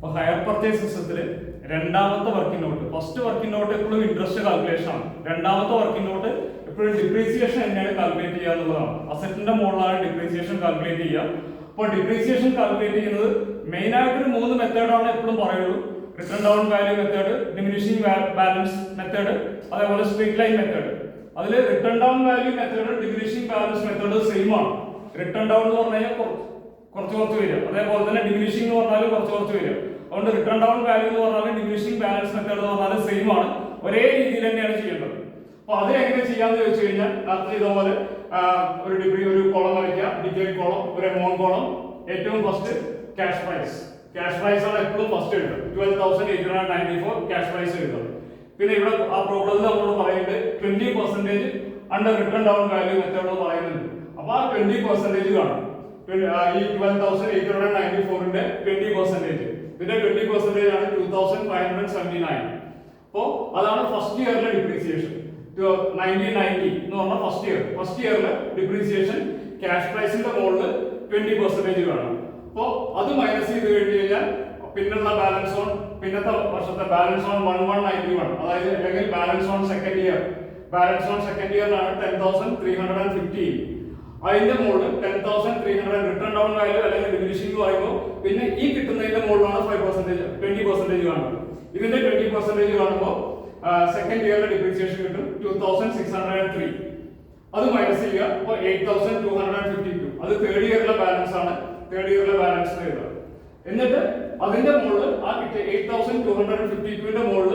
അപ്പോൾ higher purchase സിസ്റ്റത്തിൽ രണ്ടാമത്തെ working not, first working not എപ്പോഴും ഇൻട്രസ്റ്റ് കാൽക്കുലേഷൻ ആണ്. രണ്ടാമത്തെ വർക്കിംഗ് നോട്ട് എപ്പോഴും ഡിപ്രീസിയേഷൻ എങ്ങനെയാണ് കാൽക്കുലേറ്റ് ചെയ്യുക എന്നുള്ളതാണ്. അസറ്റിന്റെ മുകളിലാണ് ഡിപ്രീസിയേഷൻ കാൽക്കുലേറ്റ് ചെയ്യുക. അപ്പോൾ ഡിപ്രീസിയേഷൻ കാൽക്കുലേറ്റ് ചെയ്യുന്നത് മെയിൻ ആയിട്ട് ഒരു 3 മെത്തേഡാണ് എപ്പോഴും പറയുള്ളൂ. Return down value method, diminishing balance method, അതേപോലെ സ്ട്രീറ്റ് ലൈൻ മെത്തേഡ്. അതിൽ return down value method diminishing balance method same ആണ്. റിട്ടേൺ ഡൗൺ എന്ന് പറഞ്ഞു കഴിഞ്ഞാൽ കുറച്ച് വരിക, അതേപോലെ തന്നെ ഡിമിനിഷിംഗ് എന്ന് പറഞ്ഞാൽ കുറച്ച് വരിക. അതുകൊണ്ട് റിട്ടേൺ ഡൗൺ വാല്യൂ എന്ന് പറഞ്ഞാൽ ഡിമിനിഷിംഗ് ബാലൻസ് മെത്തേഡ് എന്ന് പറഞ്ഞാൽ സെയിം ആണ്, ഒരേ രീതിയിൽ തന്നെയാണ് ചെയ്യേണ്ടത്. അപ്പൊ അത് എങ്ങനെ ചെയ്യാന്ന് ചോദിച്ചു കഴിഞ്ഞാൽ നേരത്തെ ചെയ്ത പോലെ ഒരു കോളം വരയ്ക്കുക, ഡീറ്റെയിൽ കോളം, ഒരു എമൗണ്ട് കോളം. ഏറ്റവും ഫസ്റ്റ് ക്യാഷ് പ്രൈസ് ആണ് എപ്പോഴും ഫസ്റ്റ് എഴുതുക. 12,894 ക്യാഷ് പ്രൈസ് എഴുതുക. പിന്നെ ഇവിടെ ആ പ്രോബ്ലത്തിൽ നമ്മളോട് പറയുന്നത് 20% under return down value method പറയുന്നുണ്ട്. അപ്പൊ ആ 20% കാണും. ഈ 12,894ന്റെ 20%. ഇതിന്റെ 20% ആണ് 2,579. അപ്പോ അതാണ് ഫസ്റ്റ് ഇയറിലെ ഡിപ്രീസിയേഷൻ. 1990 എന്ന് പറഞ്ഞ ഫസ്റ്റ് ഇയറിലെ ഡിപ്രീസിയേഷൻ ക്യാഷ് പ്രൈസിന്റെ മുകളിൽ 20% കാണും. അപ്പോ അത് മൈനസ് ചെയ്ത് കഴിഞ്ഞു കഴിഞ്ഞാൽ പിന്നുള്ള ബാലൻസ് ഓൺ പിന്നത്തെ വർഷത്തെ ബാലൻസ് ഓൺ 1191, അതായത് അല്ലെങ്കിൽ ബാലൻസ് ഓൺ സെക്കൻഡ് ഇയറിലാണ് 10,350. അതിന്റെ മുകളിൽ 10,300 റിട്ടേൺ ഡൗൺ വാല്യൂ അല്ലെങ്കിൽ ഡിമിനിഷിംഗ് പറയുമ്പോൾ പിന്നെ ഈ കിട്ടുന്നതിന്റെ മുകളിലാണ് 5% 20% കാണുന്നത്. ഇതിന്റെ 20% കാണുമ്പോൾ സെക്കൻഡ് ഇയറിലെ ഡിപ്രീസിയേഷൻ കിട്ടും 2,603. അത് മൈനസ് ചെയ്യുക. അപ്പോൾ 8,252. അത് തേർഡ് ഇയറിലെ ബാലൻസ് ആണ്. തേർഡ് ഇയറിലെ ബാലൻസ് എഴുതുക. എന്നിട്ട് അതിന്റെ മുകളിൽ ആ കിട്ടിയ 8,252ന്റെ മുകളിൽ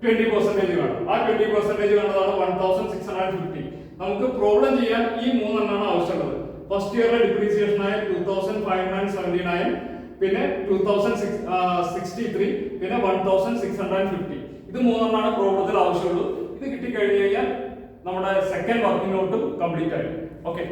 20% കാണും. ആ 20% കാണുന്നതാണ് 1,650. നമുക്ക് പ്രോബ്ലം ചെയ്യാൻ ഈ 3 എണ്ണമാണ് ആവശ്യമുള്ളത്. ഫസ്റ്റ് ഇയറിലെ ഡിപ്രീസിയേഷൻ ആയ 2,579, പിന്നെ 2,063, പിന്നെ 1,650. ഇത് 3 എണ്ണമാണ് പ്രോബ്ലത്തിൽ ആവശ്യമുള്ളൂ. ഇത് കിട്ടിക്കഴിഞ്ഞു കഴിഞ്ഞാൽ നമ്മുടെ സെക്കൻഡ് വർക്കിംഗ് നോട്ടും കംപ്ലീറ്റ് ആയി. ഓക്കെ.